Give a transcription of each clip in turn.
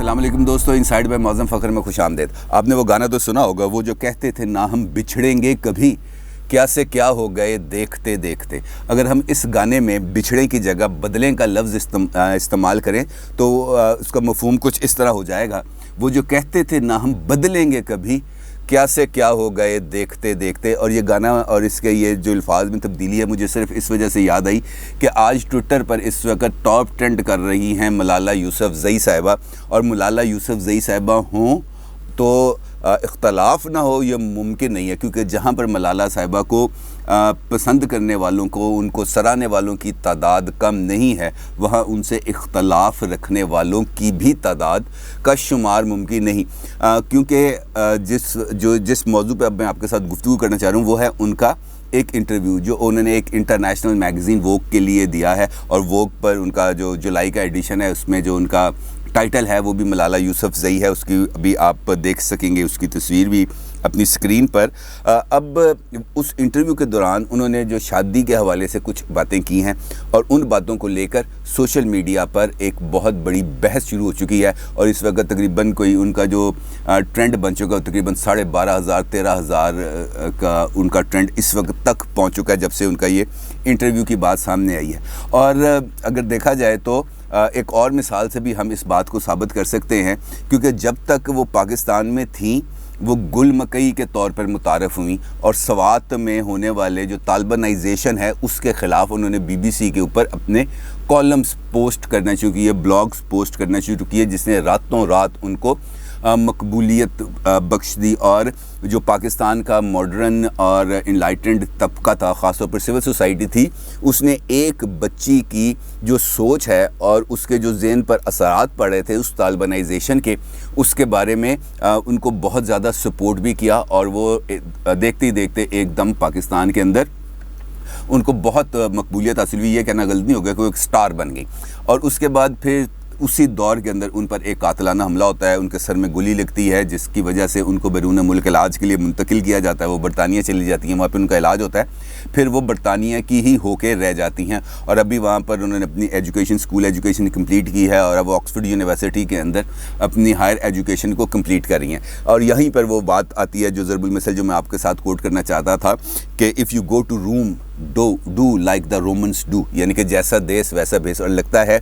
السلام علیکم دوستو، انسائیڈ بائی معظم فخر میں خوش آمدید۔ آپ نے وہ گانا تو سنا ہوگا، وہ جو کہتے تھے نہ ہم بچھڑیں گے کبھی، کیا سے کیا ہو گئے دیکھتے دیکھتے۔ اگر ہم اس گانے میں بچھڑیں کی جگہ بدلیں کا لفظ استعمال کریں تو اس کا مفہوم کچھ اس طرح ہو جائے گا، وہ جو کہتے تھے نہ ہم بدلیں گے کبھی، کیا سے کیا ہو گئے دیکھتے دیکھتے۔ اور یہ گانا اور اس کے یہ جو الفاظ میں تبدیلی ہے مجھے صرف اس وجہ سے یاد آئی کہ آج ٹویٹر پر اس وقت ٹاپ ٹرینڈ کر رہی ہیں ملالہ یوسفزئی صاحبہ، اور ملالہ یوسفزئی صاحبہ ہوں تو اختلاف نہ ہو یہ ممکن نہیں ہے، کیونکہ جہاں پر ملالہ صاحبہ کو پسند کرنے والوں کو، ان کو سراہنے والوں کی تعداد کم نہیں ہے، وہاں ان سے اختلاف رکھنے والوں کی بھی تعداد کا شمار ممکن نہیں، کیونکہ جس موضوع پہ اب میں آپ کے ساتھ گفتگو کرنا چاہ رہا ہوں وہ ہے ان کا ایک انٹرویو جو انہوں نے ایک انٹرنیشنل میگزین ووگ کے لیے دیا ہے، اور ووگ پر ان کا جو جولائی کا ایڈیشن ہے اس میں جو ان کا ٹائٹل ہے وہ بھی ملالہ یوسفزئی ہے، اس کی ابھی آپ دیکھ سکیں گے اس کی تصویر بھی اپنی سکرین پر۔ اب اس انٹرویو کے دوران انہوں نے جو شادی کے حوالے سے کچھ باتیں کی ہیں، اور ان باتوں کو لے کر سوشل میڈیا پر ایک بہت بڑی بحث شروع ہو چکی ہے، اور اس وقت تقریباً کوئی ان کا جو ٹرینڈ بن چکا ہے تقریباً 12,500 13,000 کا ان کا ٹرینڈ اس وقت تک پہنچ چکا ہے جب سے ان کا یہ انٹرویو کی بات سامنے آئی ہے۔ اور اگر دیکھا جائے تو ایک اور مثال سے بھی ہم اس بات کو ثابت کر سکتے ہیں، کیونکہ جب تک وہ پاکستان میں تھیں وہ گل مکئی کے طور پر متعارف ہوئیں، اور سوات میں ہونے والے جو طالبانائزیشن ہے اس کے خلاف انہوں نے BBC کے اوپر اپنے کالمز پوسٹ کرنا شروع کیے، بلاگز پوسٹ کرنا شروع کیے، جس نے راتوں رات ان کو مقبولیت بخش دی، اور جو پاکستان کا ماڈرن اور انلائٹنڈ طبقہ تھا، خاص طور پر سول سوسائٹی تھی، اس نے ایک بچی کی جو سوچ ہے اور اس کے جو ذہن پر اثرات پڑے تھے اس طالبانائزیشن کے، اس کے بارے میں ان کو بہت زیادہ سپورٹ بھی کیا، اور وہ دیکھتے ہی دیکھتے ایک دم پاکستان کے اندر ان کو بہت مقبولیت حاصل ہوئی، یہ کہنا غلط نہیں ہوگا کہ وہ ایک سٹار بن گئی۔ اور اس کے بعد پھر اسی دور کے اندر ان پر ایک قاتلانہ حملہ ہوتا ہے، ان کے سر میں گولی لگتی ہے، جس کی وجہ سے ان کو بیرون ملک علاج کے لیے منتقل کیا جاتا ہے، وہ برطانیہ چلی جاتی ہیں، وہاں پہ ان کا علاج ہوتا ہے، پھر وہ برطانیہ کی ہی ہو کے رہ جاتی ہیں، اور ابھی وہاں پر انہوں نے اپنی اسکول ایجوکیشن کمپلیٹ کی ہے، اور اب وہ آکسفورڈ یونیورسٹی کے اندر اپنی ہائر ایجوکیشن کو کمپلیٹ کر رہی ہیں۔ اور یہیں پر وہ بات آتی ہے جو ضرب المثل جو میں آپ کے ساتھ کوٹ کرنا چاہتا تھا کہ if you go to Rome do like the Romans do, یعنی کہ جیسا دیس ویسا بھیس۔ اور لگتا ہے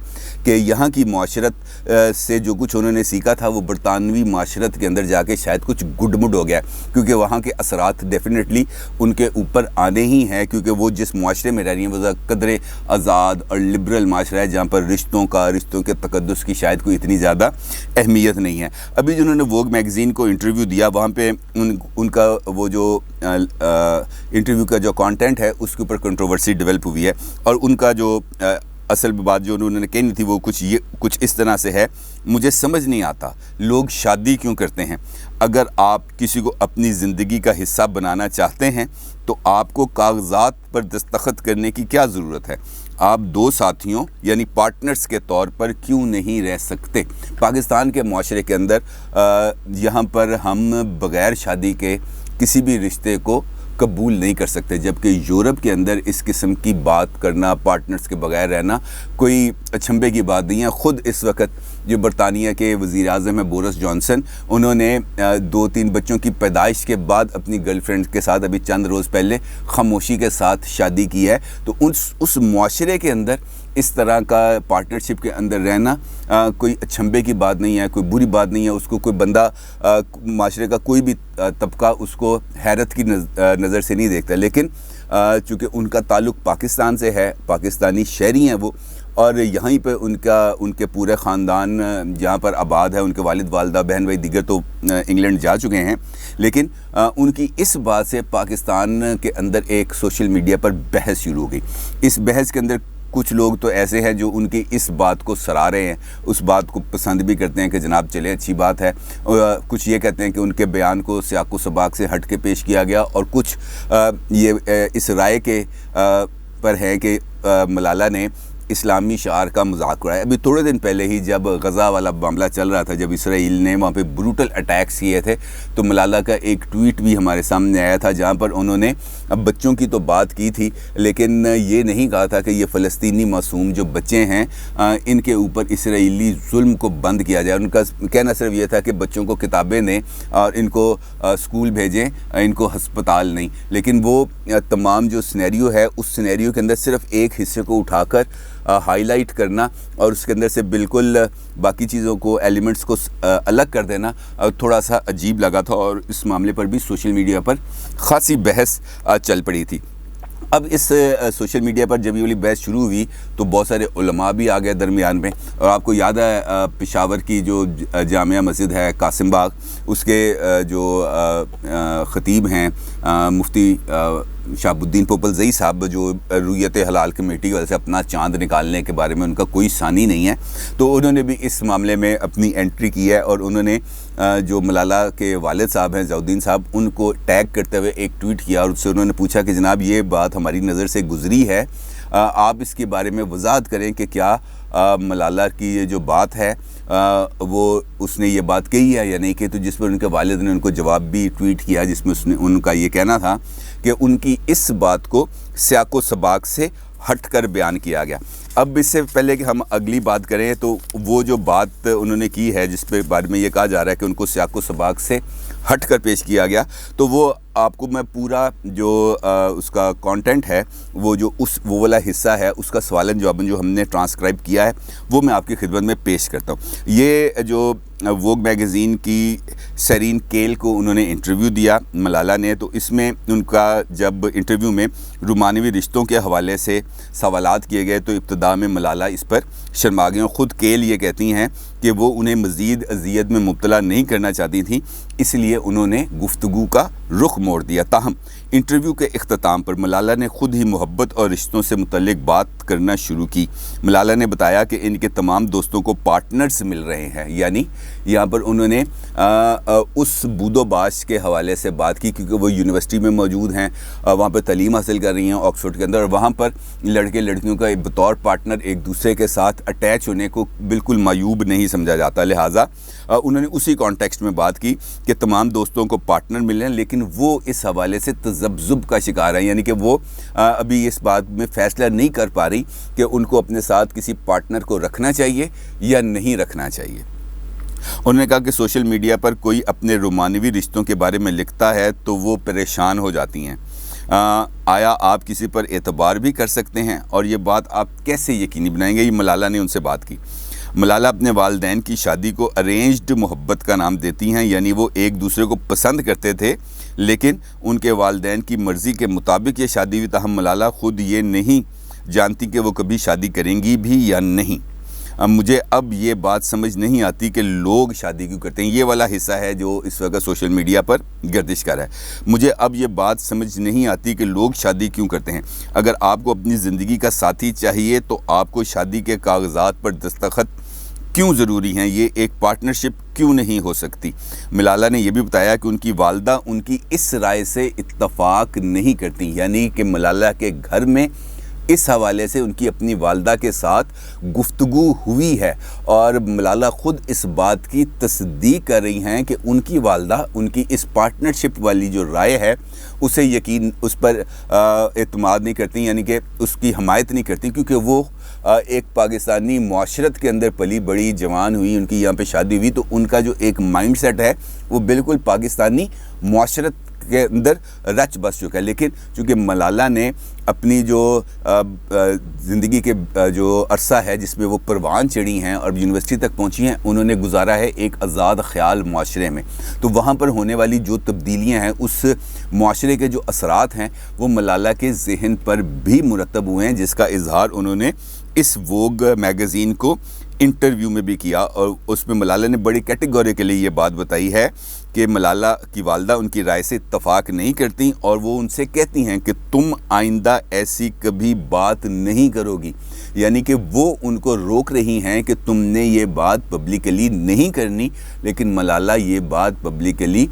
کہ یہاں کی معاشرت سے جو کچھ انہوں نے سیکھا تھا وہ برطانوی معاشرت کے اندر جا کے شاید کچھ گڈ مڈ ہو گیا، کیونکہ وہاں کے اثرات ڈیفینیٹلی ان کے اوپر آنے ہی ہیں، کیونکہ وہ جس معاشرے میں رہ رہی ہیں وہ قدر آزاد اور لبرل معاشرہ ہے، جہاں پر رشتوں کے تقدس کی شاید کوئی اتنی زیادہ اہمیت نہیں ہے۔ ابھی جنہوں نے ووگ میگزین کو انٹرویو دیا، وہاں پہ ان کا وہ جو انٹرویو کا جو کانٹینٹ ہے اس کے اوپر کنٹروورسی ڈیولپ ہوئی ہے، اور ان کا جو اصل بات جو انہوں نے کہنی تھی وہ کچھ اس طرح سے ہے: مجھے سمجھ نہیں آتا لوگ شادی کیوں کرتے ہیں، اگر آپ کسی کو اپنی زندگی کا حصہ بنانا چاہتے ہیں تو آپ کو کاغذات پر دستخط کرنے کی کیا ضرورت ہے، آپ دو ساتھیوں یعنی پارٹنرز کے طور پر کیوں نہیں رہ سکتے۔ پاکستان کے معاشرے کے اندر یہاں پر ہم بغیر شادی کے کسی بھی رشتے کو قبول نہیں کر سکتے، جبکہ یورپ کے اندر اس قسم کی بات کرنا، پارٹنرز کے بغیر رہنا کوئی اچھمبے کی بات نہیں ہے۔ خود اس وقت جو برطانیہ کے وزیر اعظم ہیں بورس جانسن، انہوں نے 2-3 بچوں کی پیدائش کے بعد اپنی گرل فرینڈ کے ساتھ ابھی چند روز پہلے خاموشی کے ساتھ شادی کی ہے۔ تو اس معاشرے کے اندر اس طرح کا پارٹنرشپ کے اندر رہنا کوئی اچھمبے کی بات نہیں ہے، کوئی بری بات نہیں ہے، اس کو کوئی بندہ معاشرے کا کوئی بھی طبقہ اس کو حیرت کی نظر سے نہیں دیکھتا، لیکن چونکہ ان کا تعلق پاکستان سے ہے، پاکستانی شہری ہیں وہ، اور یہیں پہ ان کے پورے خاندان جہاں پر آباد ہے، ان کے والد والدہ بہن بھائی دیگر تو انگلینڈ جا چکے ہیں، لیکن ان کی اس بات سے پاکستان کے اندر ایک سوشل میڈیا پر بحث شروع ہو گئی۔ اس بحث کے اندر کچھ لوگ تو ایسے ہیں جو ان کی اس بات کو سراہ رہے ہیں، اس بات کو پسند بھی کرتے ہیں کہ جناب چلے اچھی بات ہے، کچھ یہ کہتے ہیں کہ ان کے بیان کو سیاق و سباق سے ہٹ کے پیش کیا گیا، اور کچھ یہ اس رائے کے پر ہیں کہ ملالہ نے اسلامی شعار کا مذاق اڑایا. ابھی تھوڑے دن پہلے ہی جب غزہ والا معاملہ چل رہا تھا, جب اسرائیل نے وہاں پہ بروٹل اٹیکس کیے تھے, تو ملالہ کا ایک ٹویٹ بھی ہمارے سامنے آیا تھا جہاں پر انہوں نے اب بچوں کی تو بات کی تھی, لیکن یہ نہیں کہا تھا کہ یہ فلسطینی معصوم جو بچے ہیں ان کے اوپر اسرائیلی ظلم کو بند کیا جائے. ان کا کہنا صرف یہ تھا کہ بچوں کو کتابیں دیں اور ان کو اسکول بھیجیں, ان کو ہسپتال نہیں. لیکن وہ تمام جو سینیریو ہے اس سینیریو کے اندر صرف ایک حصے کو اٹھا کر ہائی لائٹ کرنا اور اس کے اندر سے بالکل باقی چیزوں کو ایلیمنٹس کو الگ کر دینا تھوڑا سا عجیب لگا تھا, اور اس معاملے پر بھی سوشل میڈیا پر خاصی بحث چل پڑی تھی. اب اس سوشل میڈیا پر جب یہ والی بحث شروع ہوئی تو بہت سارے علماء بھی آ گئے درمیان میں. اور آپ کو یاد ہے پشاور کی جو جامعہ مسجد ہے قاسم باغ, اس کے جو خطیب ہیں مفتی شہاب الدین پوپلزئی صاحب, جو رویت حلال کمیٹی کی وجہ سے اپنا چاند نکالنے کے بارے میں ان کا کوئی ثانی نہیں ہے, تو انہوں نے بھی اس معاملے میں اپنی انٹری کی ہے. اور انہوں نے جو ملالہ کے والد صاحب ہیں ضیاء الدین صاحب, ان کو ٹیگ کرتے ہوئے ایک ٹویٹ کیا اور اس سے انہوں نے پوچھا کہ جناب یہ بات ہماری نظر سے گزری ہے, آپ اس کے بارے میں وضاحت کریں کہ کیا ملالہ کی یہ جو بات ہے وہ اس نے یہ بات کہی ہے یا نہیں کہ. تو جس پر ان کے والد نے ان کو جواب بھی ٹویٹ کیا جس میں ان کا یہ کہنا تھا کہ ان کی اس بات کو سیاق و سباق سے ہٹ کر بیان کیا گیا. اب اس سے پہلے کہ ہم اگلی بات کریں تو وہ جو بات انہوں نے کی ہے جس پہ بعد میں یہ کہا جا رہا ہے کہ ان کو سیاق و سباق سے ہٹ کر پیش کیا گیا, تو وہ آپ کو میں پورا جو اس کا کانٹینٹ ہے وہ والا حصہ ہے اس کا سوالن جواباً جو ہم نے ٹرانسکرائب کیا ہے وہ میں آپ کی خدمت میں پیش کرتا ہوں. یہ جو ووگ میگزین کی سیرین کیل کو انہوں نے انٹرویو دیا ملالہ نے, تو اس میں ان کا جب انٹرویو میں رومانوی رشتوں کے حوالے سے سوالات کیے گئے تو ابتدا میں ملالہ اس پر شرما گئیں. خود کیل یہ کہتی ہیں کہ وہ انہیں مزید اذیت میں مبتلا نہیں کرنا چاہتی تھیں, اس لیے انہوں نے گفتگو کا رخ موڑ دیا. تاہم انٹرویو کے اختتام پر ملالہ نے خود ہی محبت اور رشتوں سے متعلق بات کرنا شروع کی. ملالہ نے بتایا کہ ان کے تمام دوستوں کو پارٹنرز مل رہے ہیں, یعنی یہاں پر انہوں نے اس بود و باش کے حوالے سے بات کی کیونکہ وہ یونیورسٹی میں موجود ہیں, وہاں پر تعلیم حاصل کر رہی ہیں آکسفورڈ کے اندر, اور وہاں پر لڑکے لڑکیوں کا بطور پارٹنر ایک دوسرے کے ساتھ اٹیچ ہونے کو بالکل معیوب نہیں سمجھا جاتا. لہٰذا انہوں نے اسی کانٹیکسٹ میں بات کی کہ تمام دوستوں کو پارٹنر ملے ہیں, لیکن وہ اس حوالے سے تذبذب کا شکار ہے, یعنی کہ وہ ابھی اس بات میں فیصلہ نہیں کر پا رہی کہ ان کو اپنے ساتھ کسی پارٹنر کو رکھنا چاہیے یا نہیں رکھنا چاہیے. انہوں نے کہا کہ سوشل میڈیا پر کوئی اپنے رومانوی رشتوں کے بارے میں لکھتا ہے تو وہ پریشان ہو جاتی ہیں. آیا آپ کسی پر اعتبار بھی کر سکتے ہیں, اور یہ بات آپ کیسے یقینی بنائیں گے؟ یہ ملالہ نے ان سے بات کی. ملالہ اپنے والدین کی شادی کو ارینجڈ محبت کا نام دیتی ہیں, یعنی وہ ایک دوسرے کو پسند کرتے تھے لیکن ان کے والدین کی مرضی کے مطابق یہ شادی ہوئی. تاہم ملالہ خود یہ نہیں جانتی کہ وہ کبھی شادی کریں گی بھی یا نہیں. مجھے اب یہ بات سمجھ نہیں آتی کہ لوگ شادی کیوں کرتے ہیں. یہ والا حصہ ہے جو اس وقت سوشل میڈیا پر گردش کر رہا ہے. مجھے اب یہ بات سمجھ نہیں آتی کہ لوگ شادی کیوں کرتے ہیں. اگر آپ کو اپنی زندگی کا ساتھی چاہیے تو آپ کو شادی کے کاغذات پر دستخط کیوں ضروری ہیں؟ یہ ایک پارٹنرشپ کیوں نہیں ہو سکتی؟ ملالہ نے یہ بھی بتایا کہ ان کی والدہ ان کی اس رائے سے اتفاق نہیں کرتی, یعنی کہ ملالہ کے گھر میں اس حوالے سے ان کی اپنی والدہ کے ساتھ گفتگو ہوئی ہے, اور ملالہ خود اس بات کی تصدیق کر رہی ہیں کہ ان کی والدہ ان کی اس پارٹنرشپ والی جو رائے ہے اسے یقین اس پر اعتماد نہیں کرتی, یعنی کہ اس کی حمایت نہیں کرتی, کیونکہ وہ ایک پاکستانی معاشرت کے اندر پلی بڑی جوان ہوئی, ان کی یہاں پہ شادی ہوئی, تو ان کا جو ایک مائنڈ سیٹ ہے وہ بالکل پاکستانی معاشرت کے اندر رچ بس چکا ہے. لیکن چونکہ ملالہ نے اپنی جو زندگی کے جو عرصہ ہے جس میں وہ پروان چڑھی ہیں اور یونیورسٹی تک پہنچی ہیں, انہوں نے گزارا ہے ایک آزاد خیال معاشرے میں, تو وہاں پر ہونے والی جو تبدیلیاں ہیں اس معاشرے کے جو اثرات ہیں وہ ملالہ کے ذہن پر بھی مرتب ہوئے ہیں, جس کا اظہار انہوں نے اس ووگ میگزین کو انٹرویو میں بھی کیا. اور اس میں ملالہ نے بڑی کیٹیگوری کے لیے یہ بات بتائی ہے کہ ملالہ کی والدہ ان کی رائے سے اتفاق نہیں کرتی, اور وہ ان سے کہتی ہیں کہ تم آئندہ ایسی کبھی بات نہیں کرو گی, یعنی کہ وہ ان کو روک رہی ہیں کہ تم نے یہ بات پبلکلی نہیں کرنی, لیکن ملالہ یہ بات پبلکلی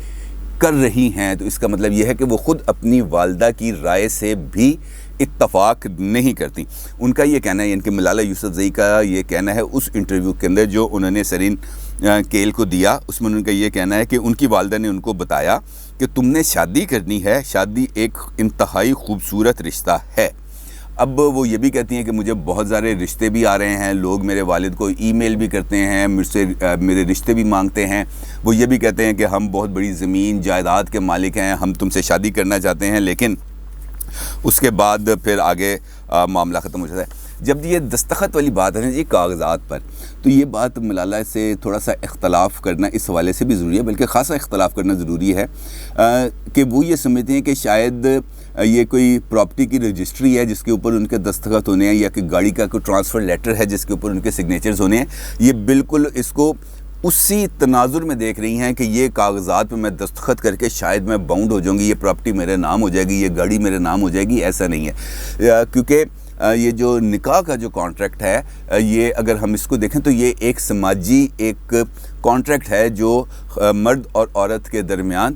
کر رہی ہیں. تو اس کا مطلب یہ ہے کہ وہ خود اپنی والدہ کی رائے سے بھی اتفاق نہیں کرتی. ان کا یہ کہنا ہے، ان کے ملالہ یوسفزئی کا یہ کہنا ہے اس انٹرویو کے اندر جو انہوں نے سرین کیل کو دیا، اس میں ان کا یہ کہنا ہے کہ ان کی والدہ نے ان کو بتایا کہ تم نے شادی کرنی ہے، شادی ایک انتہائی خوبصورت رشتہ ہے. اب وہ یہ بھی کہتی ہیں کہ مجھے بہت سارے رشتے بھی آ رہے ہیں، لوگ میرے والد کو ای میل بھی کرتے ہیں، مجھ سے میرے رشتے بھی مانگتے ہیں. وہ یہ بھی کہتے ہیں کہ ہم بہت بڑی زمین جائیداد کے مالک ہیں، ہم تم سے شادی کرنا چاہتے ہیں. لیکن اس کے بعد پھر آگے معاملہ ختم ہو جاتا ہے. جب یہ دستخط والی بات ہے نا یہ کاغذات پر، تو یہ بات ملالہ سے تھوڑا سا اختلاف کرنا اس حوالے سے بھی ضروری ہے، بلکہ خاصا اختلاف کرنا ضروری ہے کہ وہ یہ سمجھتے ہیں کہ شاید یہ کوئی پراپرٹی کی رجسٹری ہے جس کے اوپر ان کے دستخط ہونے ہیں، یا کہ گاڑی کا کوئی ٹرانسفر لیٹر ہے جس کے اوپر ان کے سگنیچرز ہونے ہیں. یہ بالکل اس کو اسی تناظر میں دیکھ رہی ہیں کہ یہ کاغذات پہ میں دستخط کر کے شاید میں باؤنڈ ہو جاؤں گی، یہ پراپرٹی میرے نام ہو جائے گی، یہ گاڑی میرے نام ہو جائے گی. ایسا نہیں ہے، کیونکہ یہ جو نکاح کا جو کانٹریکٹ ہے، یہ اگر ہم اس کو دیکھیں تو یہ ایک سماجی ایک کانٹریکٹ ہے جو مرد اور عورت کے درمیان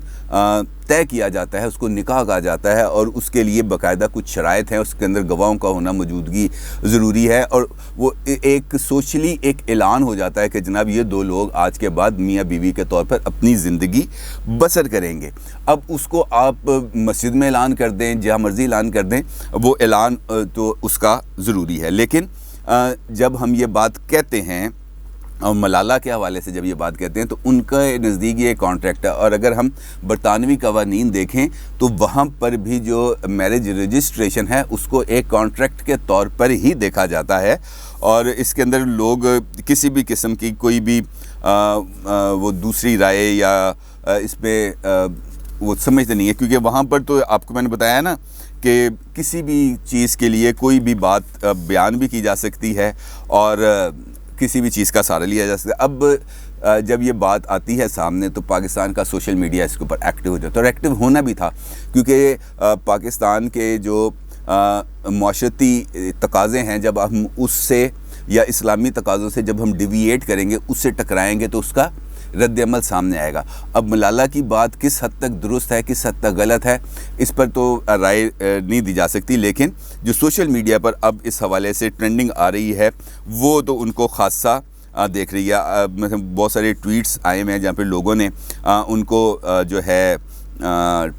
طے کیا جاتا ہے، اس کو نکاح کہا جاتا ہے، اور اس کے لیے باقاعدہ کچھ شرائط ہیں، اس کے اندر گواہوں کا ہونا موجودگی ضروری ہے، اور وہ ایک سوشلی ایک اعلان ہو جاتا ہے کہ جناب یہ دو لوگ آج کے بعد میاں بیوی کے طور پر اپنی زندگی بسر کریں گے. اب اس کو آپ مسجد میں اعلان کر دیں، جہاں مرضی اعلان کر دیں، وہ اعلان تو اس کا ضروری ہے. لیکن جب ہم یہ بات کہتے ہیں اور ملالہ کے حوالے سے جب یہ بات کہتے ہیں تو ان کا نزدیک یہ کانٹریکٹ ہے. اور اگر ہم برطانوی قوانین دیکھیں تو وہاں پر بھی جو میرج رجسٹریشن ہے اس کو ایک کانٹریکٹ کے طور پر ہی دیکھا جاتا ہے، اور اس کے اندر لوگ کسی بھی قسم کی کوئی بھی وہ دوسری رائے یا اس پہ وہ سمجھتے نہیں ہے، کیونکہ وہاں پر تو آپ کو میں نے بتایا نا کہ کسی بھی چیز کے لیے کوئی بھی بات بیان بھی کی جا سکتی ہے اور کسی بھی چیز کا سہارا لیا جا سکتا ہے. اب جب یہ بات آتی ہے سامنے تو پاکستان کا سوشل میڈیا اس کے اوپر ایکٹیو ہو جاتا ہے، اور ایکٹیو ہونا بھی تھا، کیونکہ پاکستان کے جو معاشرتی تقاضے ہیں جب ہم اس سے یا اسلامی تقاضوں سے جب ہم ڈیوییٹ کریں گے، اس سے ٹکرائیں گے تو اس کا رد عمل سامنے آئے گا. اب ملالہ کی بات کس حد تک درست ہے، کس حد تک غلط ہے، اس پر تو رائے نہیں دی جا سکتی. لیکن جو سوشل میڈیا پر اب اس حوالے سے ٹرینڈنگ آ رہی ہے وہ تو ان کو خاصا دیکھ رہی ہے. بہت سارے ٹویٹس آئے ہوئے ہیں جہاں پہ لوگوں نے ان کو جو ہے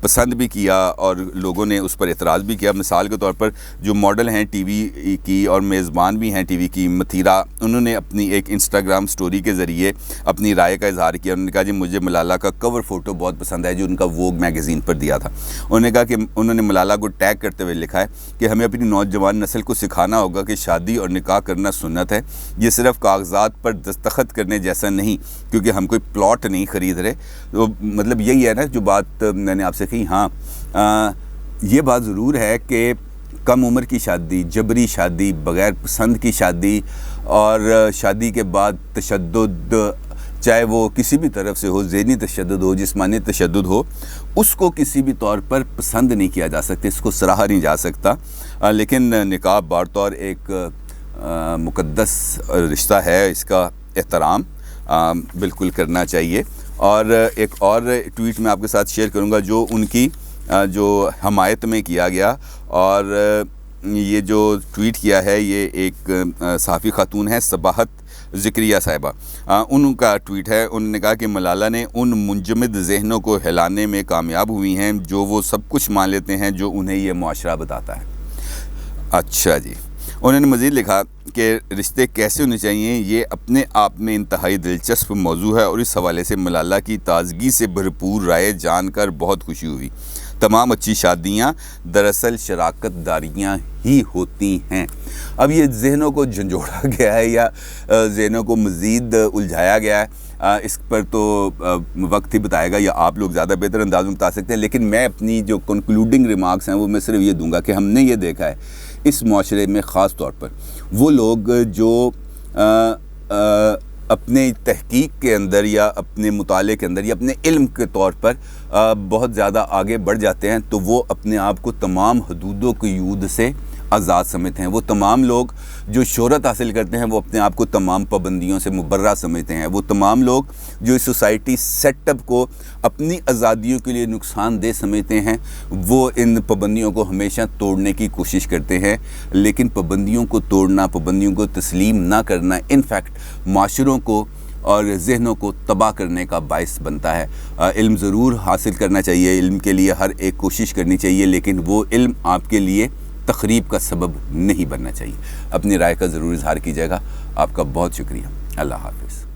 پسند بھی کیا اور لوگوں نے اس پر اعتراض بھی کیا. مثال کے طور پر جو ماڈل ہیں ٹی وی کی اور میزبان بھی ہیں ٹی وی کی، متھیرا، انہوں نے اپنی ایک انسٹاگرام سٹوری کے ذریعے اپنی رائے کا اظہار کیا. انہوں نے کہا جی مجھے ملالہ کا کور فوٹو بہت پسند ہے جو ان کا ووگ میگزین پر دیا تھا. انہوں نے کہا کہ انہوں نے ملالہ کو ٹیگ کرتے ہوئے لکھا ہے کہ ہمیں اپنی نوجوان نسل کو سکھانا ہوگا کہ شادی اور نکاح کرنا سنت ہے، یہ صرف کاغذات پر دستخط کرنے جیسا نہیں، کیونکہ ہم کوئی پلاٹ نہیں خرید رہے. تو مطلب یہی ہے نا جو بات میں نے آپ سے کہی. ہاں یہ بات ضرور ہے کہ کم عمر کی شادی، جبری شادی، بغیر پسند کی شادی اور شادی کے بعد تشدد، چاہے وہ کسی بھی طرف سے ہو، ذہنی تشدد ہو، جسمانی تشدد ہو، اس کو کسی بھی طور پر پسند نہیں کیا جا سکتا، اس کو سراہا نہیں جا سکتا. لیکن نکاح بار طور ایک مقدس رشتہ ہے، اس کا احترام بالکل کرنا چاہیے. اور ایک اور ٹویٹ میں آپ کے ساتھ شیئر کروں گا جو ان کی جو حمایت میں کیا گیا، اور یہ جو ٹویٹ کیا ہے یہ ایک صحافی خاتون ہے صباحت ذکریہ صاحبہ. ان کا ٹویٹ ہے، انہوں نے کہا کہ ملالہ نے ان منجمد ذہنوں کو ہلانے میں کامیاب ہوئی ہیں جو وہ سب کچھ مان لیتے ہیں جو انہیں یہ معاشرہ بتاتا ہے. اچھا جی. انہوں نے مزید لکھا کہ رشتے کیسے ہونے چاہیے یہ اپنے آپ میں انتہائی دلچسپ موضوع ہے، اور اس حوالے سے ملالہ کی تازگی سے بھرپور رائے جان کر بہت خوشی ہوئی. تمام اچھی شادیاں دراصل شراکت داریاں ہی ہوتی ہیں. اب یہ ذہنوں کو جھنجھوڑا گیا ہے یا ذہنوں کو مزید الجھایا گیا ہے، اس پر تو وقت ہی بتائے گا یا آپ لوگ زیادہ بہتر انداز میں بتا سکتے ہیں. لیکن میں اپنی جو کنکلوڈنگ ریمارکس ہیں وہ میں صرف یہ دوں گا کہ ہم نے یہ دیکھا ہے اس معاشرے میں خاص طور پر وہ لوگ جو اپنے تحقیق کے اندر یا اپنے مطالعے کے اندر یا اپنے علم کے طور پر بہت زیادہ آگے بڑھ جاتے ہیں، تو وہ اپنے آپ کو تمام حدود و قیود سے آزاد سمجھتے ہیں، وہ تمام لوگ جو شہرت حاصل کرتے ہیں وہ اپنے آپ کو تمام پابندیوں سے مبرہ سمجھتے ہیں، وہ تمام لوگ جو اس سوسائٹی سیٹ اپ کو اپنی آزادیوں کے لیے نقصان دہ سمجھتے ہیں، وہ ان پابندیوں کو ہمیشہ توڑنے کی کوشش کرتے ہیں۔ لیکن پابندیوں کو توڑنا، پابندیوں کو تسلیم نہ کرنا انفیکٹ معاشروں کو اور ذہنوں کو تباہ کرنے کا باعث بنتا ہے۔ علم ضرور حاصل کرنا چاہیے، علم کے لیے ہر ایک کوشش کرنی چاہیے، لیکن وہ علم آپ کے لیے تخریب کا سبب نہیں بننا چاہیے۔ اپنی رائے کا ضرور اظہار کیجیے گا۔ آپ کا بہت شکریہ۔ اللہ حافظ۔